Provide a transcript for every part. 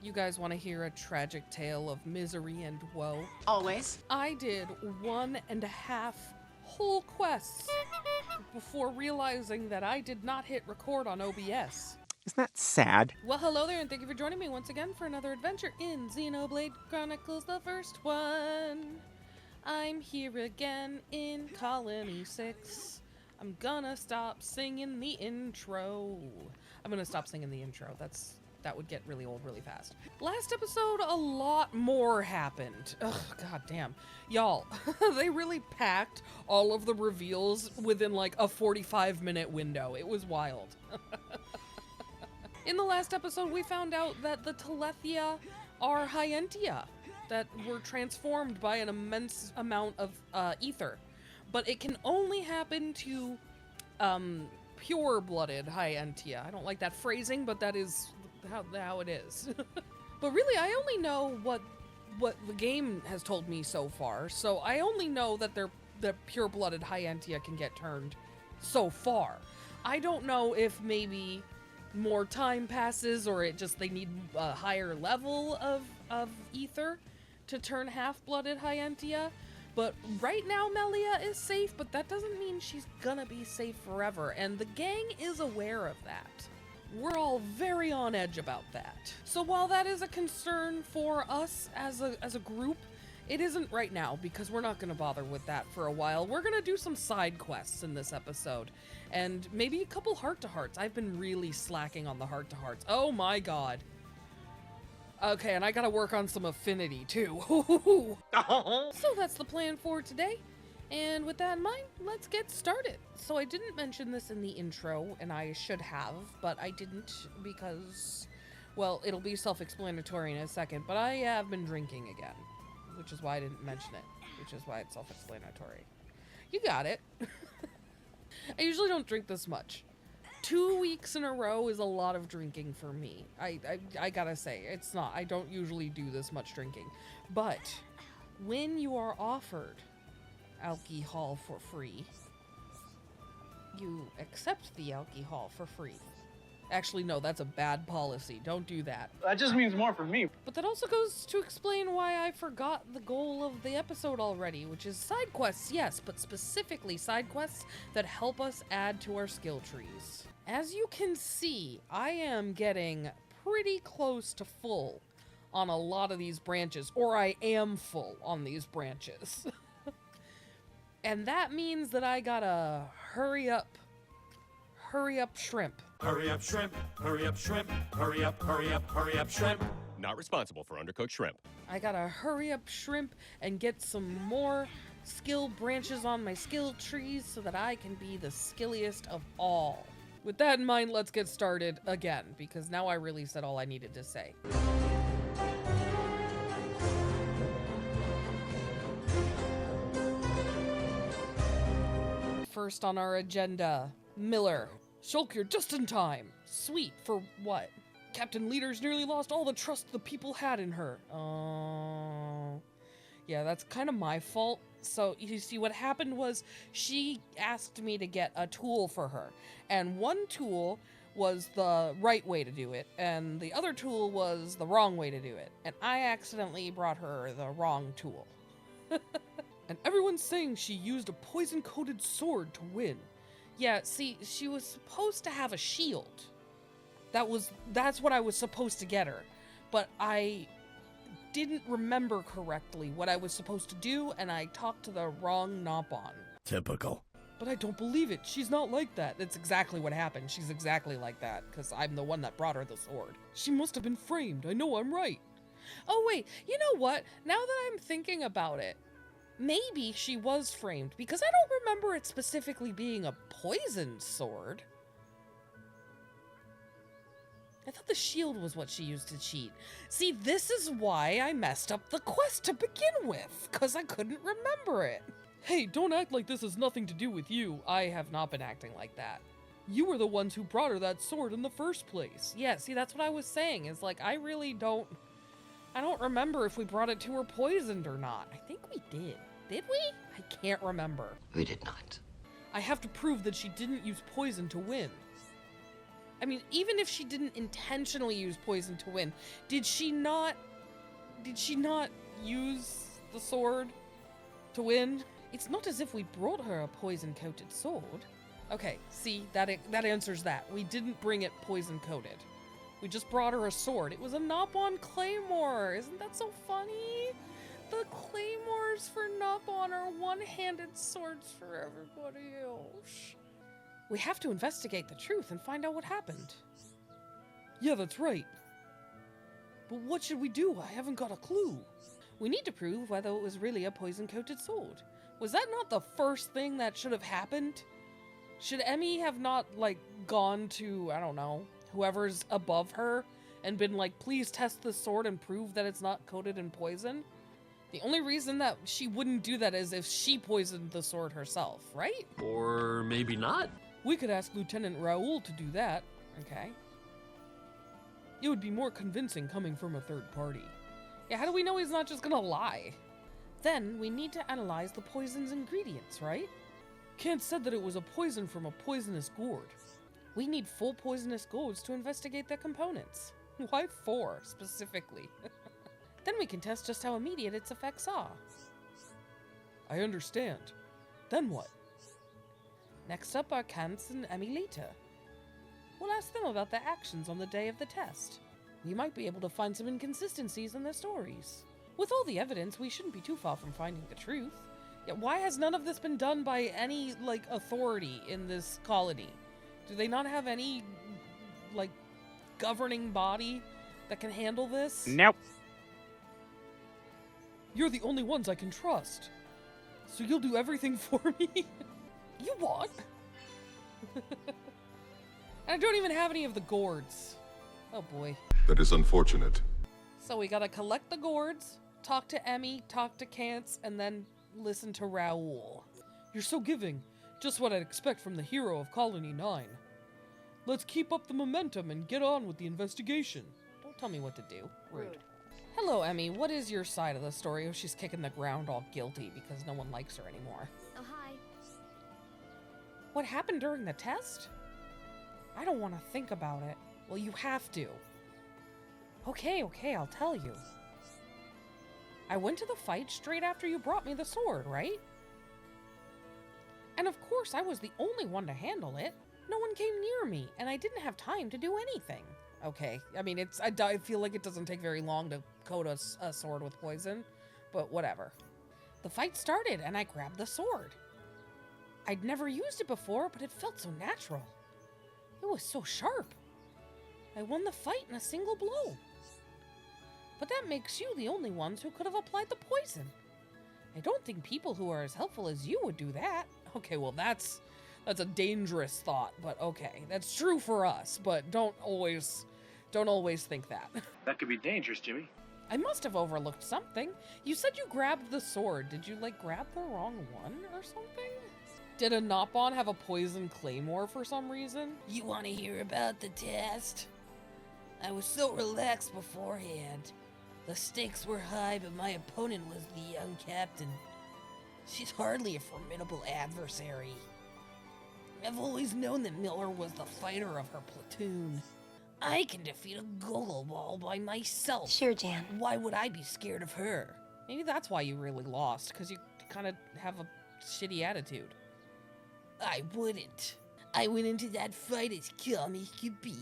You guys want to hear a tragic tale of misery and woe? Always. I did 1.5 whole quests before realizing that I did not hit record on OBS. Isn't that sad? Well, hello there, and thank you for joining me once again for another adventure in Xenoblade Chronicles, the first one. I'm here again in Colony 6. I'm gonna stop singing the intro. I'm gonna stop singing the intro. That would get really old really fast. Last episode, a lot more happened. Ugh, god damn. Y'all, they really packed all of the reveals within like a 45-minute window. It was wild. In the last episode, we found out that the Telethia are Hyentia that were transformed by an immense amount of ether. But it can only happen to pure-blooded Hyentia. I don't like that phrasing, but that is how it is. But really, I only know what the game has told me so far. So I only know that the pure-blooded Hyentia can get turned so far. I don't know if maybe more time passes or they need a higher level of ether to turn half-blooded Hyentia. But right now, Melia is safe, but that doesn't mean she's gonna be safe forever, and the gang is aware of that. We're all very on edge about that. So while that is a concern for us as a group, it isn't right now, because we're not gonna bother with that for a while. We're gonna do some side quests in this episode, and maybe a couple heart-to-hearts. I've been really slacking on the heart-to-hearts. Oh my god. Okay, and I gotta work on some affinity, too. So that's the plan for today. And with that in mind, let's get started. So I didn't mention this in the intro, and I should have, but I didn't because, well, it'll be self-explanatory in a second, but I have been drinking again, which is why I didn't mention it, which is why it's self-explanatory. You got it. I usually don't drink this much. 2 weeks in a row is a lot of drinking for me. I gotta say, it's not. I don't usually do this much drinking. But when you are offered alcohol for free, you accept the alcohol for free. Actually, no, that's a bad policy. Don't do that. That just means more for me. But that also goes to explain why I forgot the goal of the episode already, which is side quests, yes, but specifically side quests that help us add to our skill trees. As you can see, I am getting pretty close to full on a lot of these branches, or I am full on these branches. And that means that I gotta hurry up shrimp. Hurry up shrimp, hurry up shrimp, hurry up, hurry up, hurry up shrimp. Not responsible for undercooked shrimp. I gotta hurry up shrimp and get some more skill branches on my skill trees so that I can be the skilliest of all. With that in mind, let's get started again, because now I really said all I needed to say. First on our agenda, Miller. Shulk, you're just in time. Sweet, for what? Captain Leader's nearly lost all the trust the people had in her. Yeah, that's kind of my fault. So, you see, what happened was she asked me to get a tool for her. And one tool was the right way to do it, and the other tool was the wrong way to do it. And I accidentally brought her the wrong tool. And everyone's saying she used a poison-coated sword to win. Yeah, see, she was supposed to have a shield. That's what I was supposed to get her. But I didn't remember correctly what I was supposed to do, and I talked to the wrong Nopon. Typical. But I don't believe it. She's not like that. That's exactly what happened. She's exactly like that, because I'm the one that brought her the sword. She must have been framed. I know I'm right. Oh, wait. You know what? Now that I'm thinking about it, maybe she was framed, because I don't remember it specifically being a poisoned sword. I thought the shield was what she used to cheat. See, this is why I messed up the quest to begin with, because I couldn't remember it. Hey, don't act like this has nothing to do with you. I have not been acting like that. You were the ones who brought her that sword in the first place. Yeah, see, that's what I was saying, is like, I don't remember if we brought it to her poisoned or not. I think we did. Did we? I can't remember. We did not. I have to prove that she didn't use poison to win. I mean, even if she didn't intentionally use poison to win, did she not use the sword to win? It's not as if we brought her a poison-coated sword. Okay, see, that answers that. We didn't bring it poison-coated. We just brought her a sword. It was a Nopon claymore. Isn't that so funny? The claymores for Nopon are one-handed swords for everybody else. We have to investigate the truth and find out what happened. Yeah, that's right. But what should we do? I haven't got a clue. We need to prove whether it was really a poison-coated sword. Was that not the first thing that should have happened? Should Emmy have not, like, gone to, I don't know, whoever's above her and been like, please test the sword and prove that it's not coated in poison? The only reason that she wouldn't do that is if she poisoned the sword herself, right? Or maybe not. We could ask Lieutenant Raoul to do that. Okay. It would be more convincing coming from a third party. Yeah, how do we know he's not just gonna lie? Then we need to analyze the poison's ingredients, right? Kant said that it was a poison from a poisonous gourd. We need full poisonous gourds to investigate their components. Why 4, specifically? Then we can test just how immediate its effects are. I understand. Then what? Next up are Kant's and Emilita. We'll ask them about their actions on the day of the test. We might be able to find some inconsistencies in their stories. With all the evidence, we shouldn't be too far from finding the truth. Yet why has none of this been done by any, like, authority in this colony? Do they not have any, like, governing body that can handle this? Nope. You're the only ones I can trust. So you'll do everything for me? You what? I don't even have any of the gourds. Oh boy. That is unfortunate. So we gotta collect the gourds, talk to Emmy, talk to Kantz, and then listen to Raoul. You're so giving. Just what I'd expect from the hero of Colony 9. Let's keep up the momentum and get on with the investigation. Don't tell me what to do. Rude. Hello, Emmy. What is your side of the story? Oh, she's kicking the ground all guilty because no one likes her anymore. Oh, hi. What happened during the test? I don't want to think about it. Well, you have to. Okay, I'll tell you. I went to the fight straight after you brought me the sword, right? And of course, I was the only one to handle it. No one came near me, and I didn't have time to do anything. Okay, I mean, I feel like it doesn't take very long to coat a sword with poison, but whatever. The fight started, and I grabbed the sword. I'd never used it before, but it felt so natural. It was so sharp. I won the fight in a single blow. But that makes you the only ones who could have applied the poison. I don't think people who are as helpful as you would do that. Okay, well, that's a dangerous thought, but okay. That's true for us, but don't always think that. That could be dangerous, Jimmy. I must have overlooked something. You said you grabbed the sword. Did you, like, grab the wrong one or something? Did a Nopon have a poison claymore for some reason? You want to hear about the test? I was so relaxed beforehand. The stakes were high, but my opponent was the young captain. She's hardly a formidable adversary. I've always known that Miller was the fighter of her platoon. I can defeat a Gogol all by myself. Sure, Jan. Why would I be scared of her? Maybe that's why you really lost, because you kind of have a shitty attitude. I wouldn't. I went into that fight as calm as could be.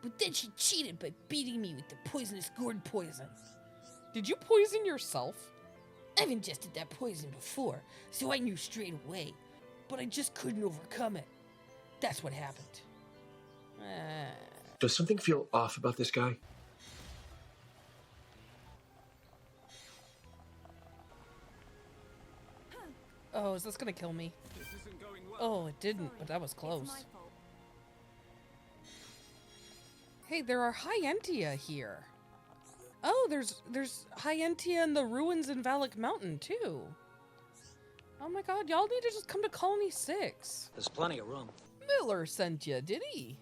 But then she cheated by beating me with the poisonous gourd poison. Did you poison yourself? I've ingested that poison before, so I knew straight away. But I just couldn't overcome it. That's what happened. Does something feel off about this guy? Oh, is this gonna kill me? Oh, it didn't, but that was close. Hey, there are Hyentia here. Oh, there's Hyentia in the ruins in Valak Mountain, too. Oh my god, y'all need to just come to Colony 6. There's plenty of room. Miller sent you, did he?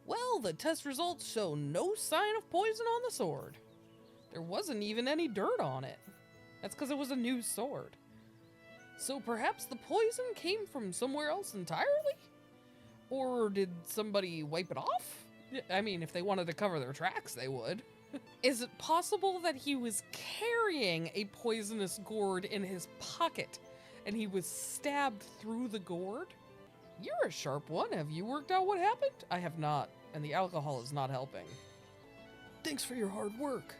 Well, the test results show no sign of poison on the sword. There wasn't even any dirt on it. That's because it was a new sword. So perhaps the poison came from somewhere else entirely? Or did somebody wipe it off? I mean, if they wanted to cover their tracks, they would. Is it possible that he was carrying a poisonous gourd in his pocket and he was stabbed through the gourd? You're a sharp one. Have you worked out what happened? I have not, and the alcohol is not helping. Thanks for your hard work.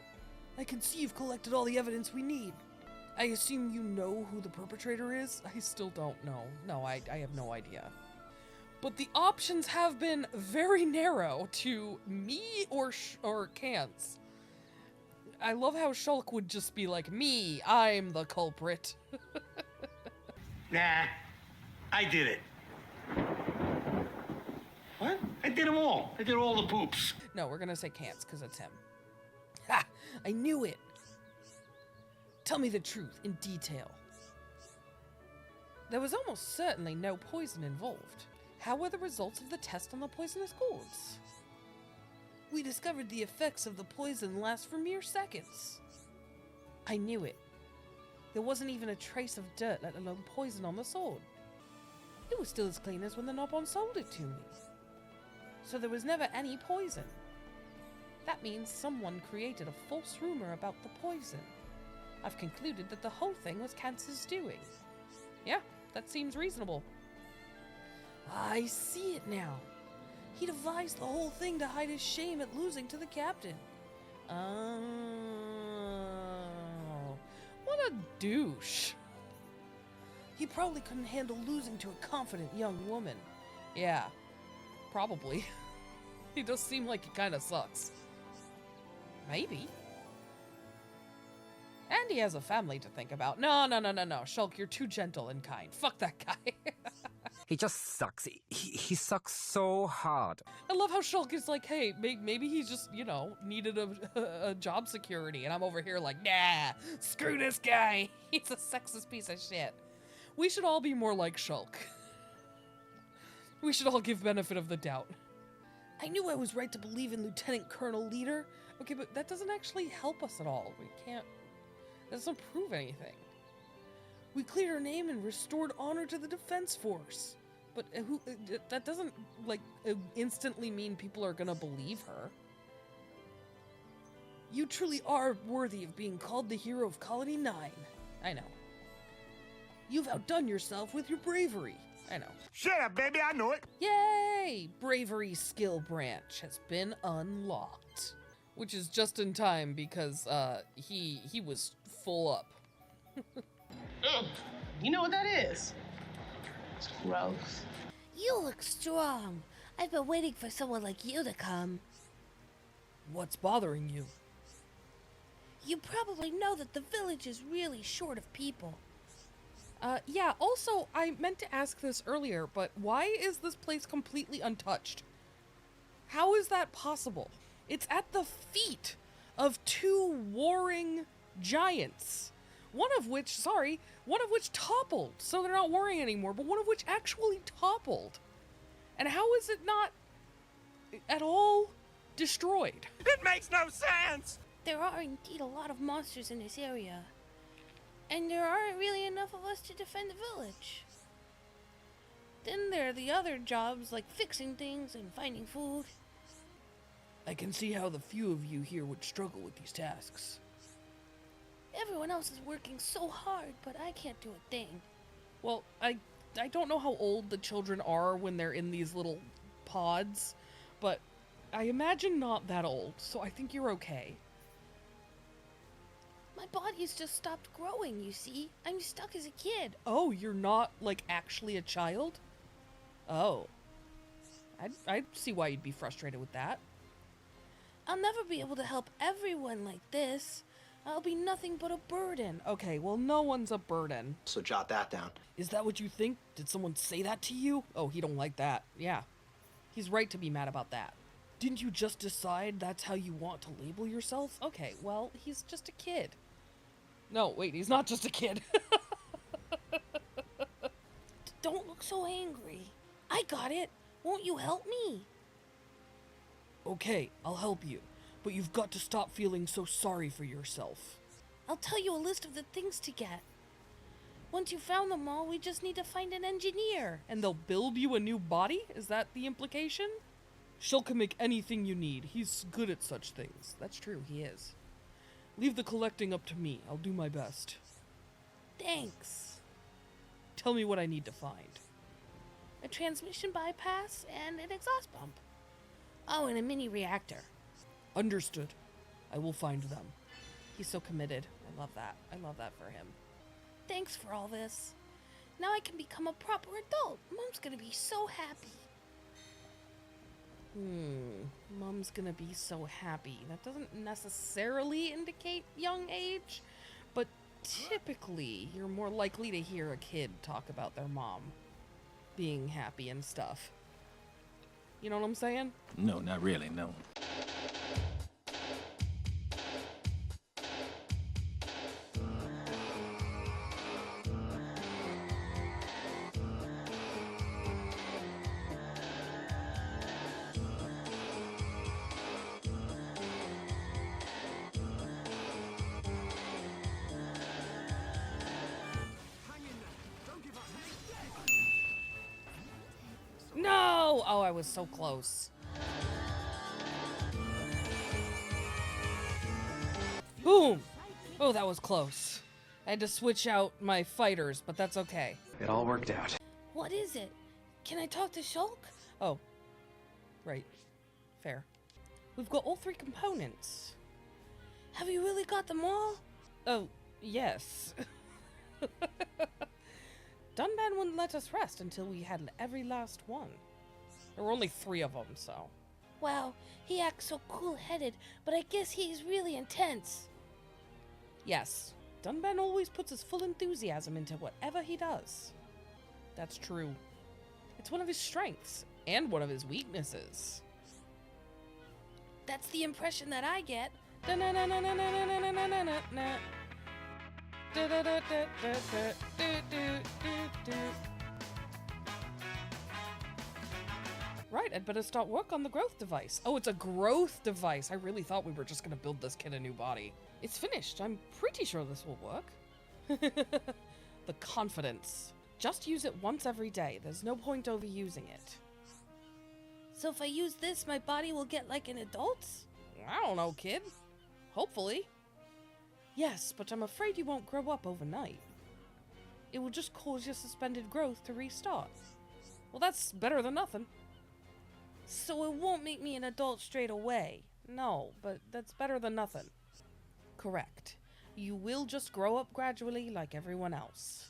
I can see you've collected all the evidence we need. I assume you know who the perpetrator is? I still don't know. No, I have no idea. But the options have been very narrow to me or Kance. I love how Shulk would just be like, me, I'm the culprit. Nah, I did it. What? I did them all. I did all the poops. No, we're gonna say Kance, because it's him. Ha! I knew it. Tell me the truth in detail. There was almost certainly no poison involved. How were the results of the test on the poisonous gourds? We discovered the effects of the poison last for mere seconds. I knew it. There wasn't even a trace of dirt, let alone poison on the sword. It was still as clean as when the Nobon sold it to me. So there was never any poison. That means someone created a false rumor about the poison. I've concluded that the whole thing was Kance's doing. Yeah, that seems reasonable. I see it now. He devised the whole thing to hide his shame at losing to the captain. Oh, what a douche. He probably couldn't handle losing to a confident young woman. Yeah, probably. He does seem like he kind of sucks. Maybe. And he has a family to think about. No. Shulk, you're too gentle and kind. Fuck that guy. He just sucks. He sucks so hard. I love how Shulk is like, hey, maybe he just, needed a job security. And I'm over here like, nah, screw this guy. He's a sexist piece of shit. We should all be more like Shulk. We should all give benefit of the doubt. I knew I was right to believe in Lieutenant Colonel Leader. Okay, but that doesn't actually help us at all. That doesn't prove anything. We cleared her name and restored honor to the Defense Force. But that doesn't, instantly mean people are gonna believe her. You truly are worthy of being called the hero of Colony 9. I know. You've outdone yourself with your bravery. I know. Shut up, baby, I know it. Yay! Bravery skill branch has been unlocked. Which is just in time because, he was full up. You know what that is? It's gross. You look strong. I've been waiting for someone like you to come. What's bothering you? You probably know that the village is really short of people. Yeah, also, I meant to ask this earlier, but why is this place completely untouched? How is that possible? It's at the feet of two warring giants. One of which toppled, so they're not warring anymore, but one of which actually toppled. And how is it not at all destroyed? It makes no sense. There are indeed a lot of monsters in this area. And there aren't really enough of us to defend the village. Then there are the other jobs like fixing things and finding food. I can see how the few of you here would struggle with these tasks. Everyone else is working so hard, but I can't do a thing. Well, I don't know how old the children are when they're in these little pods, but I imagine not that old, so I think you're okay. My body's just stopped growing, you see. I'm stuck as a kid. Oh, you're not, actually a child? Oh. I'd see why you'd be frustrated with that. I'll never be able to help everyone like this. I'll be nothing but a burden. Okay, well, no one's a burden. So jot that down. Is that what you think? Did someone say that to you? Oh, he don't like that. Yeah. He's right to be mad about that. Didn't you just decide that's how you want to label yourself? Okay, well, he's just a kid. No, wait, he's not just a kid. Don't look so angry. I got it. Won't you help me? Okay, I'll help you. But you've got to stop feeling so sorry for yourself. I'll tell you a list of the things to get. Once you found them all, we just need to find an engineer. And they'll build you a new body? Is that the implication? Shulk can make anything you need. He's good at such things. That's true, he is. Leave the collecting up to me. I'll do my best. Thanks. Tell me what I need to find. A transmission bypass and an exhaust pump. Oh, and a mini reactor. Understood. I will find them. He's so committed. I love that. I love that for him. Thanks for all this. Now I can become a proper adult. Mom's gonna be so happy. Mom's gonna be so happy. That doesn't necessarily indicate young age, but typically you're more likely to hear a kid talk about their mom being happy and stuff. You know what I'm saying? No, not really, no. No! Oh, I was so close. Boom! Oh, that was close. I had to switch out my fighters, but that's okay. It all worked out. What is it? Can I talk to Shulk? Oh. Right. Fair. We've got all 3 components. Have you really got them all? Oh, yes. Dunban wouldn't let us rest until we had every last one. There were only 3 of them, so. Wow, he acts so cool-headed, but I guess he's really intense. Yes, Dunban always puts his full enthusiasm into whatever he does. That's true. It's one of his strengths, and one of his weaknesses. That's the impression that I get. Right, I'd better start work on the growth device. Oh, it's a growth device. I really thought we were just gonna build this kid a new body. It's finished. I'm pretty sure this will work. The confidence. Just use it once every day. There's no point overusing it. So if I use this, my body will get like an adult's? I don't know, kid. Hopefully. Yes, but I'm afraid you won't grow up overnight. It will just cause your suspended growth to restart. Well, that's better than nothing. So it won't make me an adult straight away? No, but that's better than nothing. Correct. You will just grow up gradually like everyone else.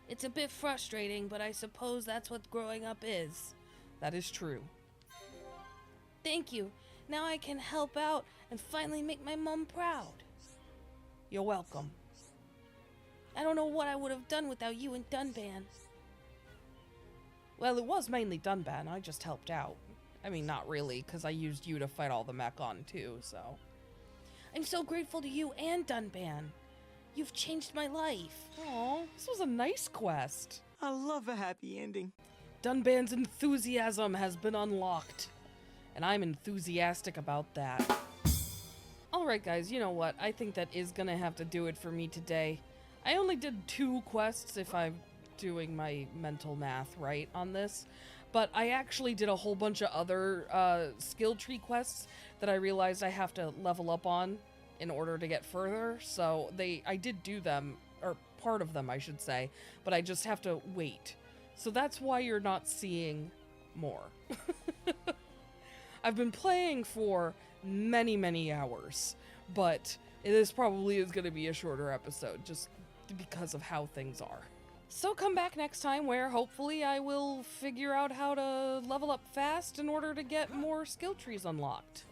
It's a bit frustrating, but I suppose that's what growing up is. That is true. Thank you. Now I can help out and finally make my mom proud. You're welcome. I don't know what I would have done without you and Dunban. Well, it was mainly Dunban. I just helped out. I mean, not really, because I used you to fight all the mech on too, so. I'm so grateful to you and Dunban. You've changed my life. Aw, this was a nice quest. I love a happy ending. Dunban's enthusiasm has been unlocked, and I'm enthusiastic about that. Alright guys, you know what? I think that is gonna have to do it for me today. I only did 2 quests if I'm doing my mental math right on this, but I actually did a whole bunch of other skill tree quests that I realized I have to level up on in order to get further, so I did do them, or part of them I should say, but I just have to wait. So that's why you're not seeing more. I've been playing for many, many hours, but this probably is going to be a shorter episode, just because of how things are. So come back next time where hopefully I will figure out how to level up fast in order to get more skill trees unlocked.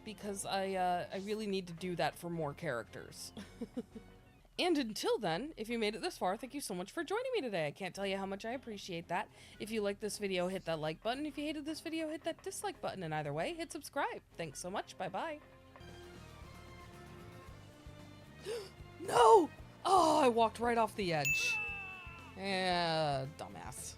Because I really need to do that for more characters. And until then, if you made it this far, thank you so much for joining me today. I can't tell you how much I appreciate that. If you liked this video, hit that like button. If you hated this video, hit that dislike button. And either way, hit subscribe. Thanks so much. Bye-bye. No! Oh, I walked right off the edge. Dumbass.